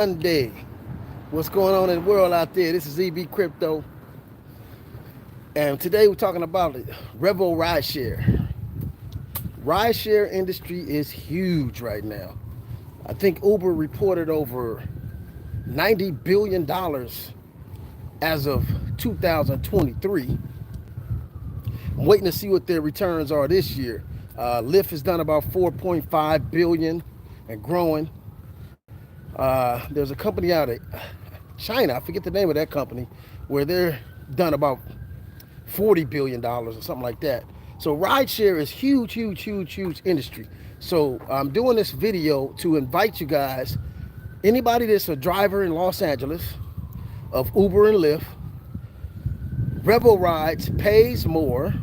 Monday. What's going on in the world out there? This is ebcrypto, and today we're talking about Revo Rideshare. Rideshare industry is huge right now. I think Uber reported over $90 billion as of 2023. I'm waiting to see what their returns are this year. Lyft has done about 4.5 billion and growing. There's a company out of China, I forget the name of that company, where they're done about $40 billion or something like that. So rideshare is huge, huge, huge, huge industry. So I'm doing this video to invite you guys, anybody that's a driver in Los Angeles of Uber and Lyft, Revo Rides pays more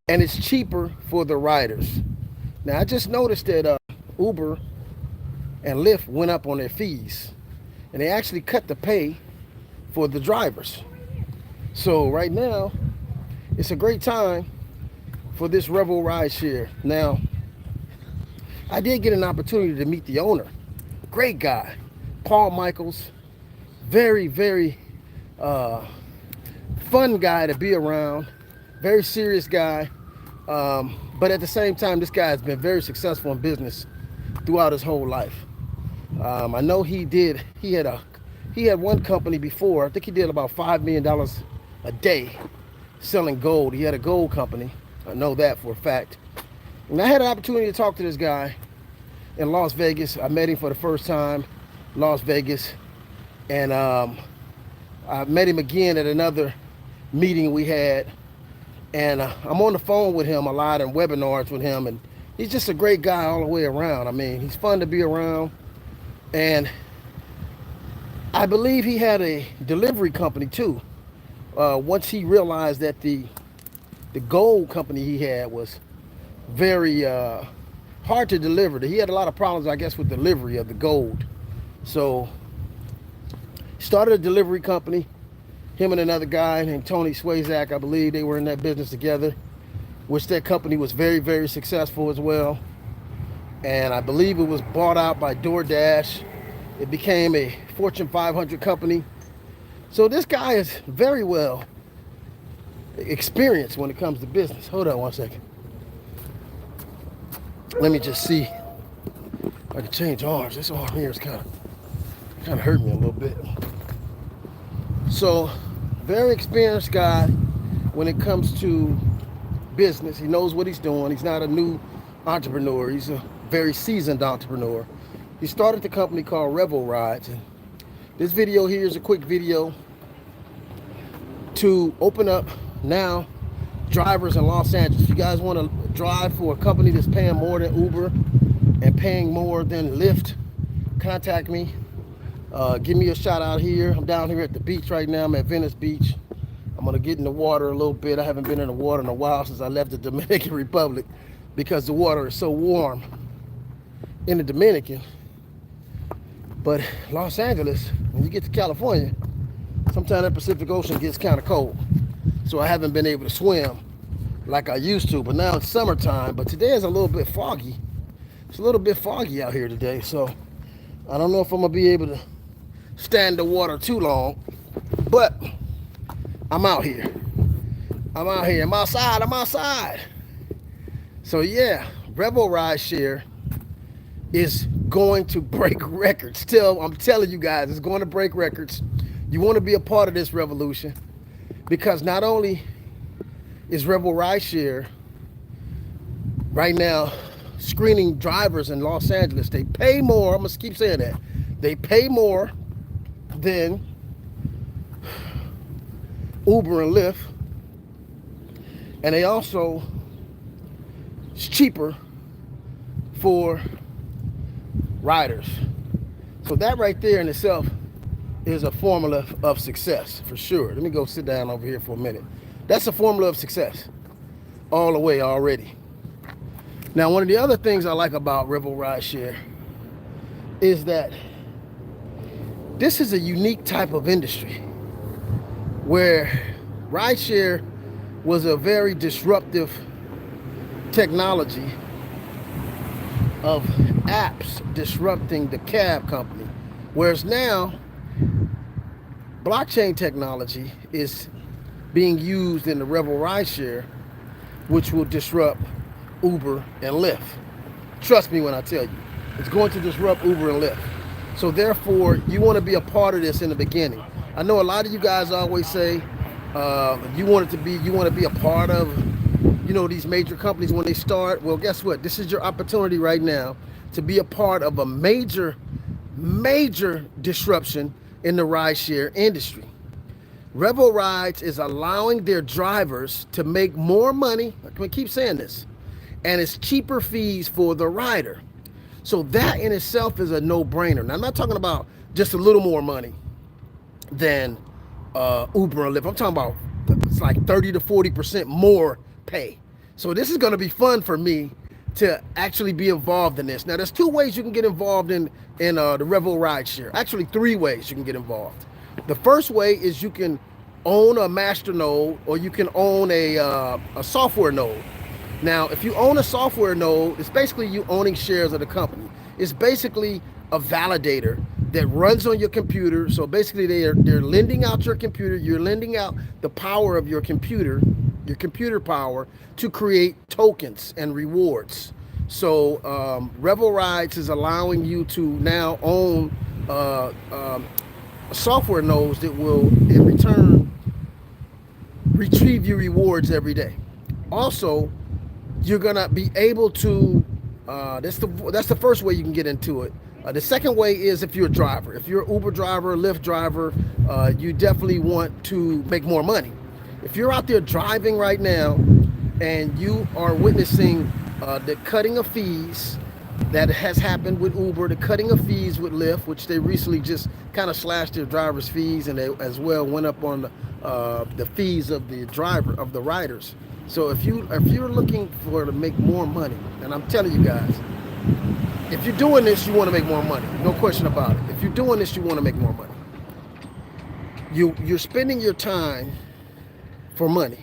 and it's cheaper for the riders. Now I just noticed that Uber and Lyft went up on their fees, and they actually cut the pay for the drivers. So right now, it's a great time for this Revo Rideshare. Now, I did get an opportunity to meet the owner. Great guy, Paul Michaels. Very, very fun guy to be around. Very serious guy. But at the same time, this guy has been very successful in business throughout his whole life. I know he had one company before. I think he did about $5 million a day selling gold. He had a gold company. I know that for a fact. And I had an opportunity to talk to this guy in Las Vegas. I met him for the first time in Las Vegas. And I met him again at another meeting we had. And I'm on the phone with him a lot and webinars with him. And he's just a great guy all the way around. I mean, he's fun to be around. And I believe he had a delivery company too. Once he realized that the gold company he had was very hard to deliver. He had a lot of problems, I guess, with delivery of the gold. So he started a delivery company. Him and another guy named Tony Swayzak, I believe they were in that business together, which that company was very, very successful as well. And I believe it was bought out by DoorDash. It became a Fortune 500 company. So this guy is very well experienced when it comes to business. Hold on one second. Let me just see. I can change arms. This arm here is kind of hurting me a little bit. So, very experienced guy when it comes to business. He knows what he's doing. He's not a new entrepreneur. He's a very seasoned entrepreneur. He started the company called Revo Rides. And this video here is a quick video to open up now drivers in Los Angeles. If you guys want to drive for a company that's paying more than Uber and paying more than Lyft, contact me. Give me a shout out here. I'm down here at the beach right now. I'm at Venice Beach. I'm going to get in the water a little bit. I haven't been in the water in a while since I left the Dominican Republic because the water is so warm in the Dominican. But Los Angeles, when you get to California, sometimes the Pacific Ocean gets kind of cold. So I haven't been able to swim like I used to. But now it's summertime. But today is a little bit foggy. It's a little bit foggy out here today. So I don't know if I'm going to be able to stand the water too long. But I'm out here. I'm out here. I'm outside. I'm outside. So yeah, Revo Rideshare is going to break records. I'm telling you guys, it's going to break records. You want to be a part of this revolution, because not only is Revo Rideshare right now screening drivers in Los Angeles, they pay more. I'm going to keep saying that. They pay more than Uber and Lyft. And they also, it's cheaper for riders. So that right there in itself is a formula of success for sure. Let me go sit down over here for a minute. That's a formula of success all the way already. Now, one of the other things I like about Revo Rideshare is that this is a unique type of industry where rideshare was a very disruptive technology of apps disrupting the cab company. Whereas now, blockchain technology is being used in the Revo Rideshare, which will disrupt Uber and Lyft. Trust me when I tell you, it's going to disrupt Uber and Lyft. So therefore, you want to be a part of this in the beginning. I know a lot of you guys always say you want to be a part of, these major companies when they start. Well, guess what? This is your opportunity right now to be a part of a major disruption in the rideshare industry. Revo Rides is allowing their drivers to make more money. I'm going to keep saying this. And it's cheaper fees for the rider. So that in itself is a no-brainer. Now, I'm not talking about just a little more money than Uber and Lyft. I'm talking about it's like 30 to 40% more pay. So this is going to be fun for me to actually be involved in this. Now, there's 2 ways you can get involved in the Revo Rideshare. Actually, 3 ways you can get involved. The first way is you can own a master node, or you can own a software node. Now, if you own a software node, it's basically you owning shares of the company. It's basically a validator that runs on your computer. So basically they're lending out your computer. You're lending out the power of your computer power to create tokens and rewards. So Revo Rides is allowing you to now own software nodes that will in return retrieve your rewards every day. Also, you're gonna be able to that's the first way you can get into it. The second way is if you're a driver. If you're an Uber driver, Lyft driver, you definitely want to make more money. If you're out there driving right now and you are witnessing the cutting of fees that has happened with Uber, the cutting of fees with Lyft, which they recently just kind of slashed their drivers' fees, and they as well went up on the fees of the riders. So if you're looking to make more money, and I'm telling you guys, if you're doing this, you want to make more money. No question about it. If you're doing this, you want to make more money. You're spending your time for money.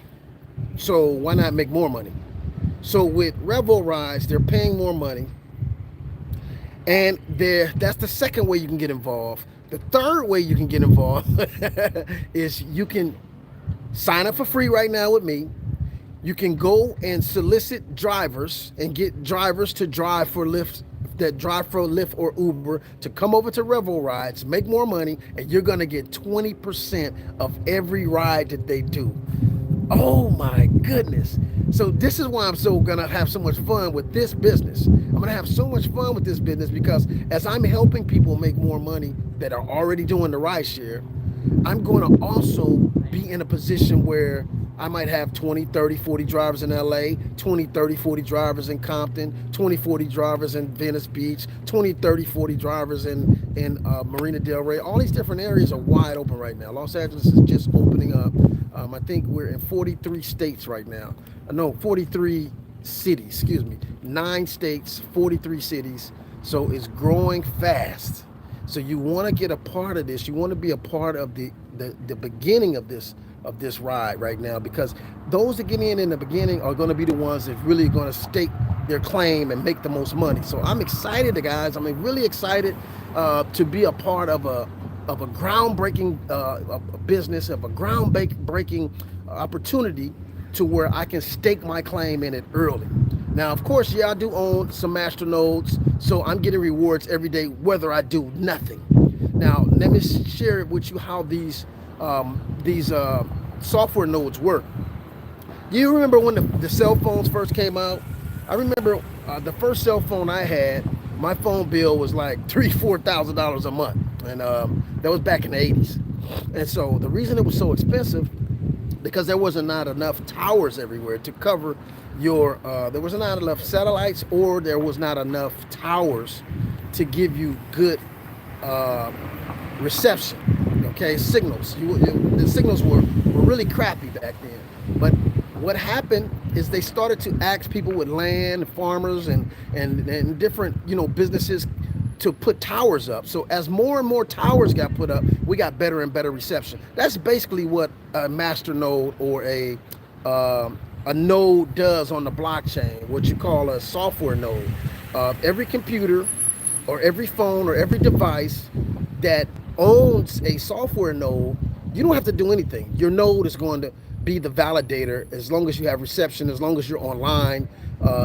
So why not make more money? So with Revo Rides, they're paying more money. And that's the second way you can get involved. The third way you can get involved is you can sign up for free right now with me. You can go and solicit drivers and get drivers to drive for Lyft, or Uber, to come over to Revo Rides, make more money, and you're going to get 20% of every ride that they do. Oh my goodness. So this is why I'm going to have so much fun with this business. I'm going to have so much fun with this business because as I'm helping people make more money that are already doing the rideshare, I'm going to also be in a position where I might have 20, 30, 40 drivers in LA, 20, 30, 40 drivers in Compton, 20, 40 drivers in Venice Beach, 20, 30, 40 drivers in Marina Del Rey. All these different areas are wide open right now. Los Angeles is just opening up. I think we're in 43 states right now. No, 43 cities, 9 states, 43 cities. So it's growing fast. So you want to get a part of this. You want to be a part of the beginning of this ride right now, because those that get in the beginning are going to be the ones that really going to stake their claim and make the most money. So I'm excited, guys. I'm really excited to be a part of a groundbreaking business, of a groundbreaking opportunity to where I can stake my claim in it early. Now, of course, I do own some master nodes, so I'm getting rewards every day whether I do nothing. Now, let me share with you how these software nodes work. You remember when the cell phones first came out? I remember the first cell phone I had, my phone bill was like $3,000-$4,000 a month, and that was back in the 80s. And so the reason it was so expensive, because there wasn't not enough towers everywhere to cover your, there was not enough satellites, or there was not enough towers to give you good reception. Okay, signals. The signals were really crappy back then. But what happened is they started to ask people with land, farmers, and different businesses to put towers up. So as more and more towers got put up, we got better and better reception. That's basically what a master node or a node does on the blockchain, what you call a software node. Every computer or every phone or every device that owns a software node, you don't have to do anything. Your node is going to be the validator as long as you have reception, as long as you're online.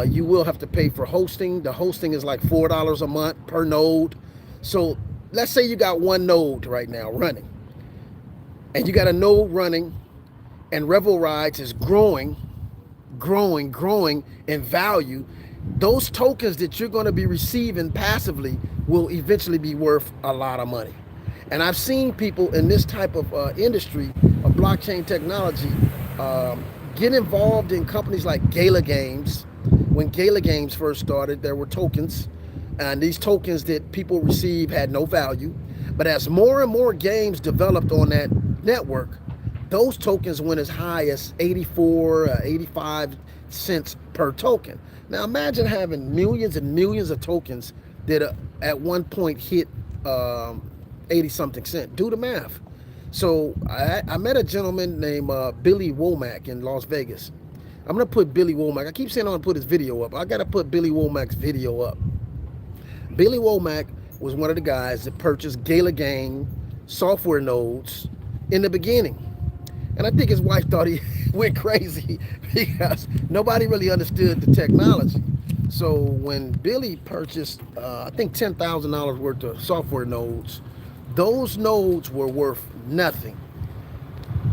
You will have to pay for hosting. The hosting is like $4 a month per node. So let's say you got one node right now running, and you got a node running, and Revo Rides is growing in value. Those tokens that you're going to be receiving passively will eventually be worth a lot of money. And I've seen people in this type of industry of blockchain technology get involved in companies like Gala Games. When Gala Games first started, there were tokens, and these tokens that people receive had no value. But as more and more games developed on that network, those tokens went as high as 84, 85 cents per token. Now imagine having millions and millions of tokens that at one point hit 80 something cent. Do the math. So I met a gentleman named Billy Womack in Las Vegas. I'm gonna put Billy Womack. I keep saying I'm gonna put his video up. I gotta put Billy Womack's video up. Billy Womack was one of the guys that purchased Gala Game software nodes in the beginning. And I think his wife thought he went crazy because nobody really understood the technology. So when Billy purchased, I think $10,000 worth of software nodes, those nodes were worth nothing.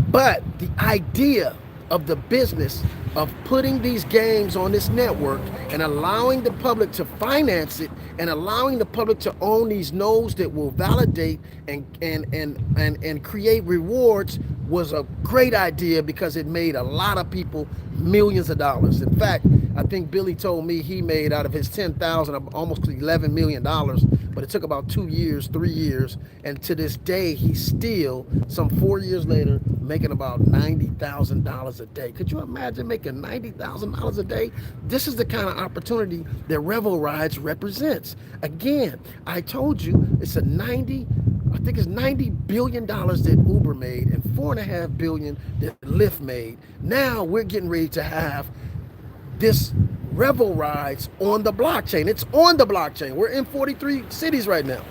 But the idea of the business of putting these games on this network and allowing the public to finance it and allowing the public to own these nodes that will validate and create rewards was a great idea because it made a lot of people millions of dollars. In fact, I think Billy told me he made out of his 10,000 almost $11 million, but it took about 2 years, 3 years, and to this day he's still, some 4 years later, making about $90,000 a day. Could you imagine making $90,000 a day? This is the kind of opportunity that Revo Rides represents. Again, I told you it's I think it's $90 billion that Uber made and $4.5 billion that Lyft made. Now we're getting ready to have this Revo Rides on the blockchain. It's on the blockchain. We're in 43 cities right now.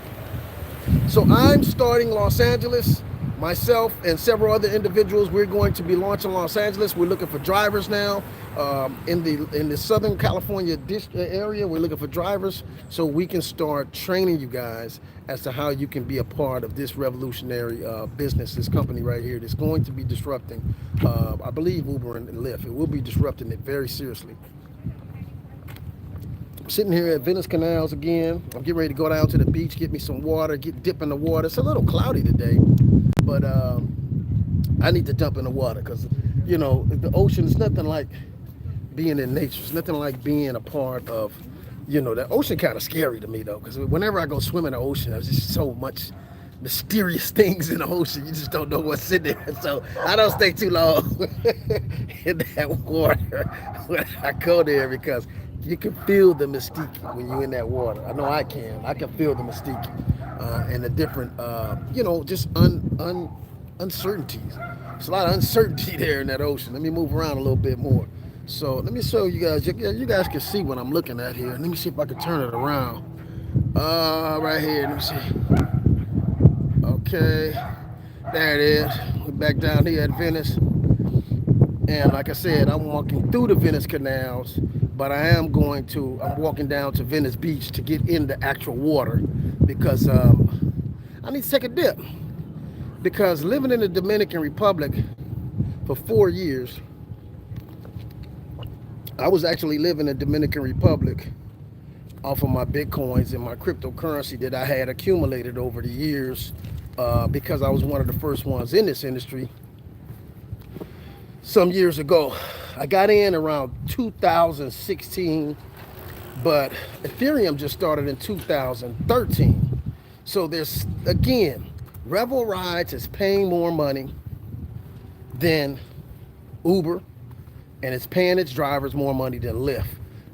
So I'm starting Los Angeles. Myself and several other individuals, we're going to be launching Los Angeles. We're looking for drivers now. In the Southern California area, we're looking for drivers so we can start training you guys as to how you can be a part of this revolutionary business, this company right here that's going to be disrupting, I believe, Uber and Lyft. It will be disrupting it very seriously. I'm sitting here at Venice Canals again. I'm getting ready to go down to the beach, get me some water, dip in the water. It's a little cloudy today, but I need to jump in the water because, you know, the ocean is nothing like being in nature. It's nothing like being a part of, you know, the ocean kind of scary to me though, because whenever I go swim in the ocean, there's just so much mysterious things in the ocean. You just don't know what's in there. So I don't stay too long in that water when I go there because you can feel the mystique when you're in that water. I know I can. I can feel the mystique and the different, you know, just uncertainties. There's a lot of uncertainty there in that ocean. Let me move around a little bit more. So let me show you guys. You guys can see what I'm looking at here. Let me see if I can turn it around. Right here. Let me see. Okay. There it is. We're back down here at Venice. And like I said, I'm walking through the Venice canals, but I'm walking down to Venice Beach to get in the actual water because I need to take a dip. Because living in the Dominican Republic for 4 years, I was actually living in the Dominican Republic off of my Bitcoins and my cryptocurrency that I had accumulated over the years because I was one of the first ones in this industry some years ago. I got in around 2016, but Ethereum just started in 2013. So there's, again, Revo Rides is paying more money than Uber, and it's paying its drivers more money than Lyft.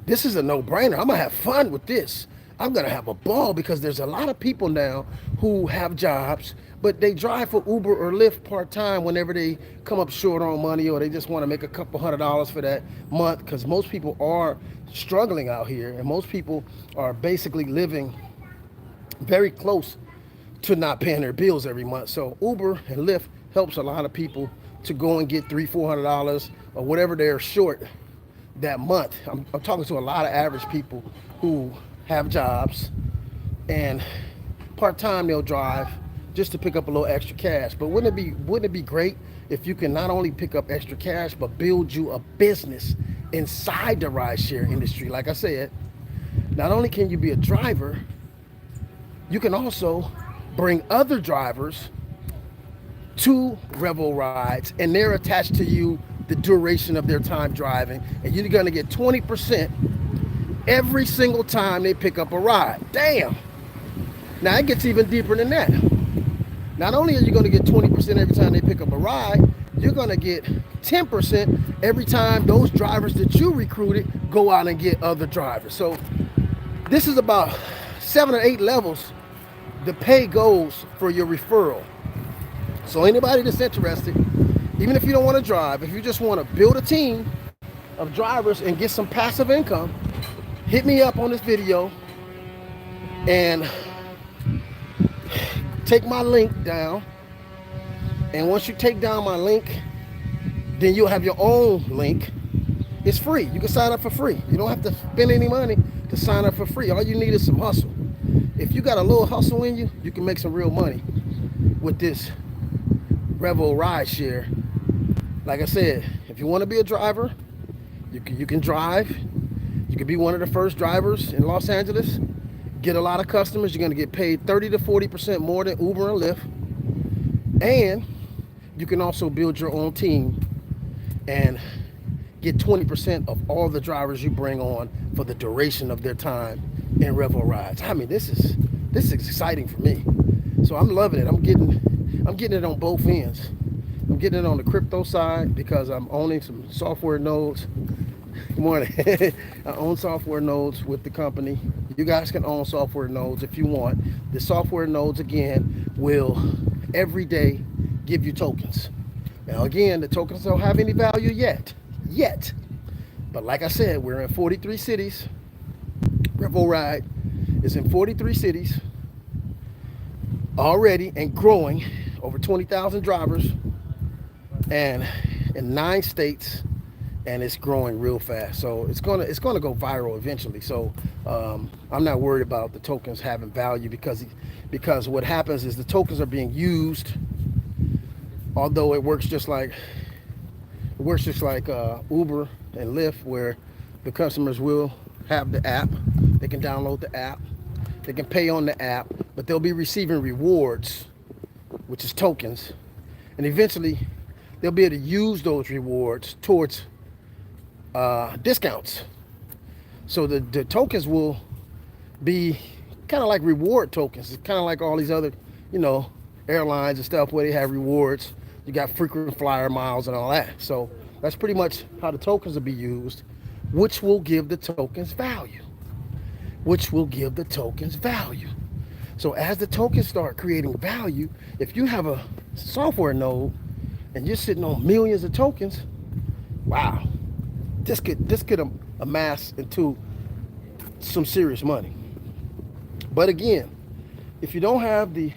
This is a no-brainer. I'm gonna have fun with this. I'm gonna have a ball because there's a lot of people now who have jobs, but they drive for Uber or Lyft part-time whenever they come up short on money, or they just want to make a couple $100 for that month, because most people are struggling out here, and most people are basically living very close to not paying their bills every month. So Uber and Lyft helps a lot of people to go and get $300-400 or whatever they're short that month. I'm talking to a lot of average people who have jobs, and part-time they'll drive just to pick up a little extra cash. But wouldn't it be great if you can not only pick up extra cash, but build you a business inside the rideshare industry? Like I said, not only can you be a driver, you can also bring other drivers to Revo Rides, and they're attached to you the duration of their time driving, and you're gonna get 20% every single time they pick up a ride. Damn. Now it gets even deeper than that. Not only are you gonna get 20% every time they pick up a ride, you're gonna get 10% every time those drivers that you recruited go out and get other drivers. So this is about 7 or 8 levels the pay goes for your referral. So anybody that's interested, even if you don't want to drive, if you just want to build a team of drivers and get some passive income, hit me up on this video and take my link down. And once you take down my link, then you'll have your own link. It's free. You can sign up for free. You don't have to spend any money to sign up for free. All you need is some hustle. If you got a little hustle in you, you can make some real money with this Revo Rideshare. Like I said, if you want to be a driver, you can drive. You can be one of the first drivers in Los Angeles. Get a lot of customers. You're going to get paid 30 to 40% more than Uber and Lyft. And you can also build your own team and get 20% of all the drivers you bring on for the duration of their time in Revo Rides. I mean, this is exciting for me. So I'm loving it. I'm getting it on both ends. I'm getting it on the crypto side because I'm owning some software nodes. Good morning. I own software nodes with the company. You guys can own software nodes if you want. The software nodes, again, will every day give you tokens. Now, again, the tokens don't have any value yet. But like I said, we're in 43 cities. Revo Ride is in 43 cities already and growing, over 20,000 drivers, and in 9 states, and it's growing real fast. So it's gonna go viral eventually. So I'm not worried about the tokens having value because what happens is the tokens are being used, although it works just like Uber and Lyft, where the customers will have the app. They can download the app. They can pay on the app, but they'll be receiving rewards, which is tokens. And eventually, they'll be able to use those rewards towards discounts. So the tokens will be kind of like reward tokens. It's kind of like all these other, airlines and stuff where they have rewards. You got frequent flyer miles and all that. So that's pretty much how the tokens will be used, which will give the tokens value. So as the tokens start creating value, if you have a software node and you're sitting on millions of tokens, wow, this could amass into some serious money. But again, if you don't have the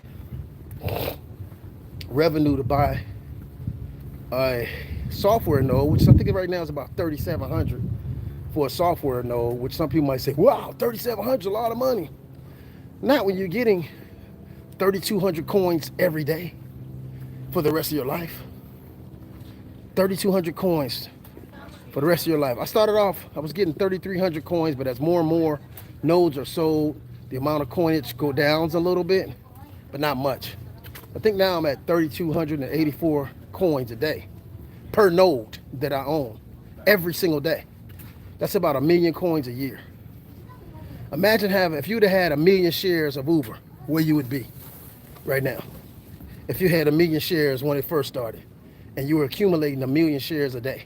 revenue to buy a software node, which I think right now is about $3,700 for a software node, which some people might say, wow, $3,700 is a lot of money. Not when you're getting 3,200 coins every day for the rest of your life. 3,200 coins for the rest of your life. I started off, I was getting 3,300 coins, but as more and more nodes are sold, the amount of coinage go down a little bit, but not much. I think now I'm at 3,284 coins a day per node that I own every single day. That's about 1 million coins a year. Imagine if you'd have had 1 million shares of Uber, where you would be right now. If you had 1 million shares when it first started and you were accumulating 1 million shares a day.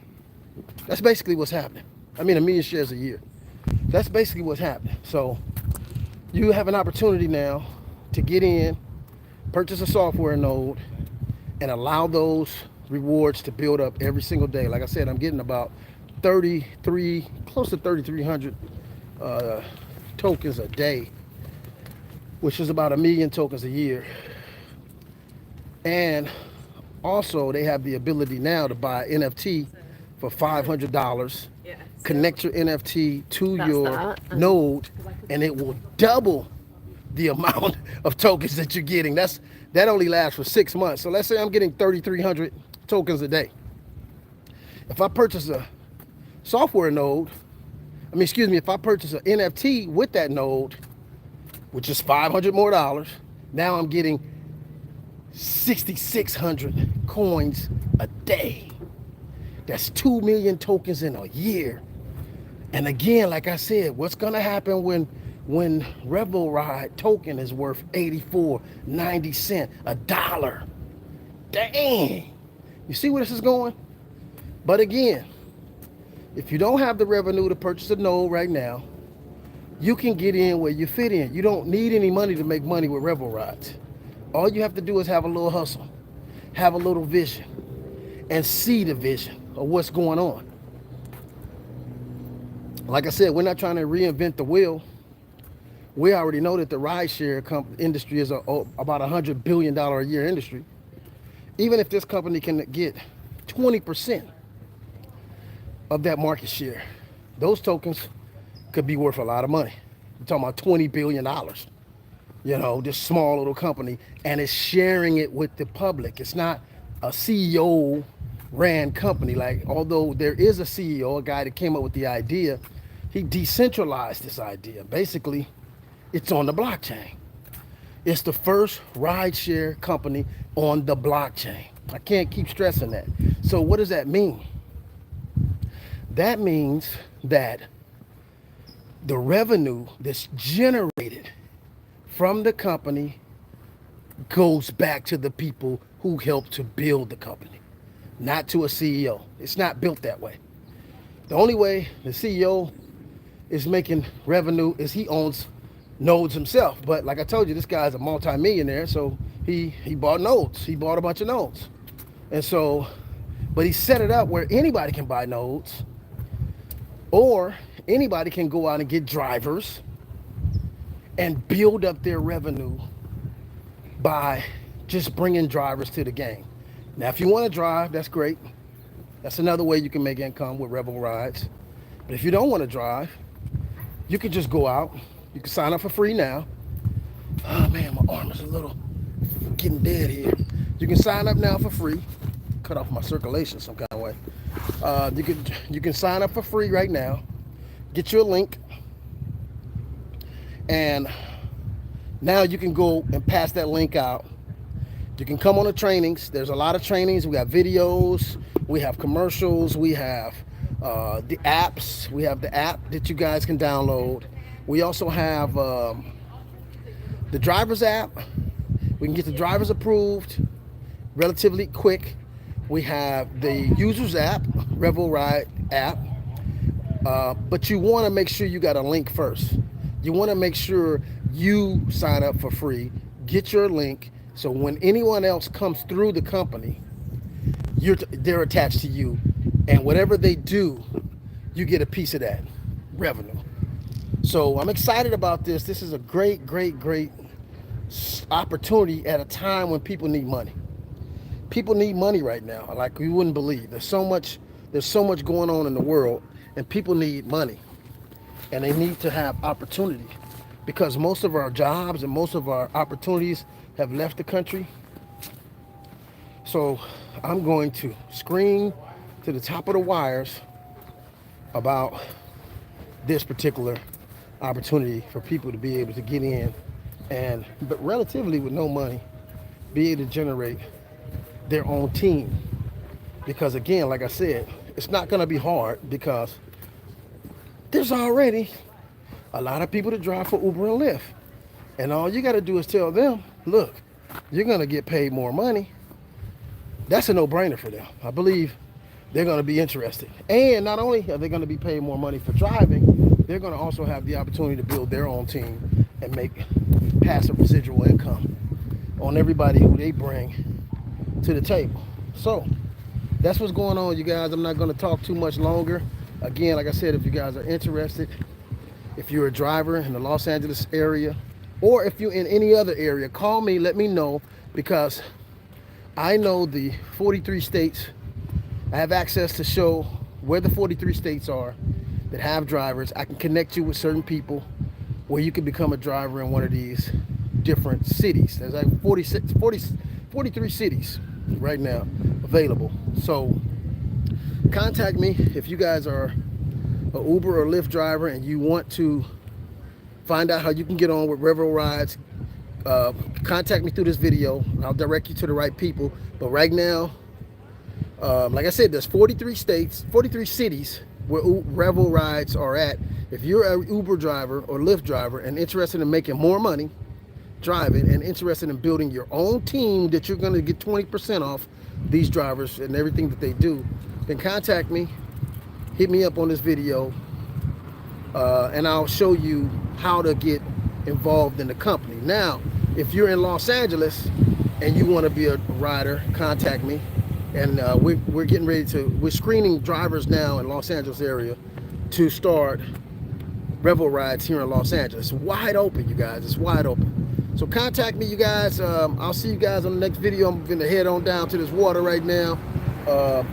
That's basically what's happening. 1 million shares a year. That's basically what's happening. So you have an opportunity now to get in Purchase a software node and allow those rewards to build up every single day. Like I said, I'm getting about 33, close to 3,300 tokens a day, which is about 1 million tokens a year. And also they have the ability now to buy NFT for $500. Connect your NFT to your node and it will double the amount of tokens that you're getting. That only lasts for 6 months. So let's say I'm getting 3,300 tokens a day. If I purchase a software node, if I purchase an NFT with that node, which is $500 more, now I'm getting 6,600 coins a day. That's 2 million tokens in a year. And again, like I said, what's gonna happen when Revo Ride token is worth 84.90 cents, $1? Dang! You see where this is going? But again, if you don't have the revenue to purchase a node right now, you can get in where you fit in. You don't need any money to make money with Revo Rides. All you have to do is have a little hustle, have a little vision, and see the vision of what's going on. Like I said, we're not trying to reinvent the wheel. We already know that the rideshare industry is about $100 billion a year industry. Even if this company can get 20% of that market share, those tokens could be worth a lot of money. We're talking about $20 billion. You know, this small little company, and it's sharing it with the public. It's not a CEO ran company. Like, although there is a CEO, a guy that came up with the idea, he decentralized this idea. Basically, it's on the blockchain. It's the first rideshare company on the blockchain. I can't keep stressing that. So what does that mean? That means that the revenue that's generated from the company goes back to the people who helped to build the company, not to a CEO. It's not built that way. The only way the CEO is making revenue is he owns nodes himself. But like I told you, this guy's a multi-millionaire, so he bought nodes. He bought a bunch of nodes. And so, but he set it up where anybody can buy nodes, or anybody can go out and get drivers and build up their revenue by just bringing drivers to the game. Now, if you want to drive, that's great. That's another way you can make income with Revo Rides. But if you don't want to drive, you can just go out. You can sign up for free now. Oh man, my arm is a little getting dead here. You can sign up now for free. Cut off my circulation some kind of way. You can sign up for free right now. Get you a link. And now you can go and pass that link out. You can come on the trainings. There's a lot of trainings. We have videos. We have commercials. We have the apps. We have the app that you guys can download. We also have the driver's app. We can get the drivers approved relatively quick. We have the users app, Revo Ride app. But you want to make sure you got a link first. You want to make sure you sign up for free, get your link, so when anyone else comes through the company, they're attached to you, and whatever they do, you get a piece of that revenue. So I'm excited about this. This is a great, great, great opportunity at a time when people need money. People need money right now, like you wouldn't believe. There's so much going on in the world, and people need money. And they need to have opportunity, because most of our jobs and most of our opportunities have left the country. So I'm going to scream to the top of the wires about this particular opportunity for people to be able to get in and, but relatively with no money, be able to generate their own team. Because again, like I said, it's not going to be hard, because there's already a lot of people that drive for Uber and Lyft. And all you got to do is tell them, look, you're going to get paid more money. That's a no-brainer for them. I believe they're going to be interested. And not only are they going to be paid more money for driving, they're going to also have the opportunity to build their own team and make passive residual income. on everybody who they bring to the table. So that's what's going on, you guys. I'm not going to talk too much longer. Again, like I said, if you guys are interested, if you're a driver in the Los Angeles area, or if you're in any other area, call me, let me know, because I know the 43 states. I have access to show where the 43 states are that have drivers. I can connect you with certain people where you can become a driver in one of these different cities. There's like 43 cities right now available. So contact me if you guys are an Uber or Lyft driver and you want to find out how you can get on with Revo Rides. Contact me through this video. I'll direct you to the right people. But right now, like I said, there's 43 states, 43 cities where Revo Rides are at. If you're an Uber driver or Lyft driver and interested in making more money driving and interested in building your own team that you're going to get 20% off these drivers and everything that they do, then contact me. Hit me up on this video, and I'll show you how to get involved in the company. Now, if you're in Los Angeles and you want to be a rider, contact me. And we're getting ready to, we're screening drivers now in Los Angeles area to start Revo Rides here in Los Angeles. It's wide open, you guys. It's wide open. So contact me, you guys. I'll see you guys on the next video. I'm going to head on down to this water right now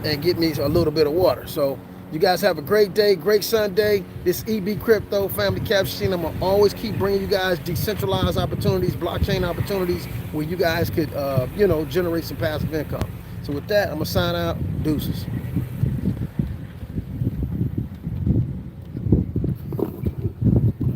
and get me a little bit of water. So you guys have a great day, great Sunday. This ebcrypto family caption. I'm going to always keep bringing you guys decentralized opportunities, blockchain opportunities where you guys could, generate some passive income. So with that, I'm going to sign out. Deuces.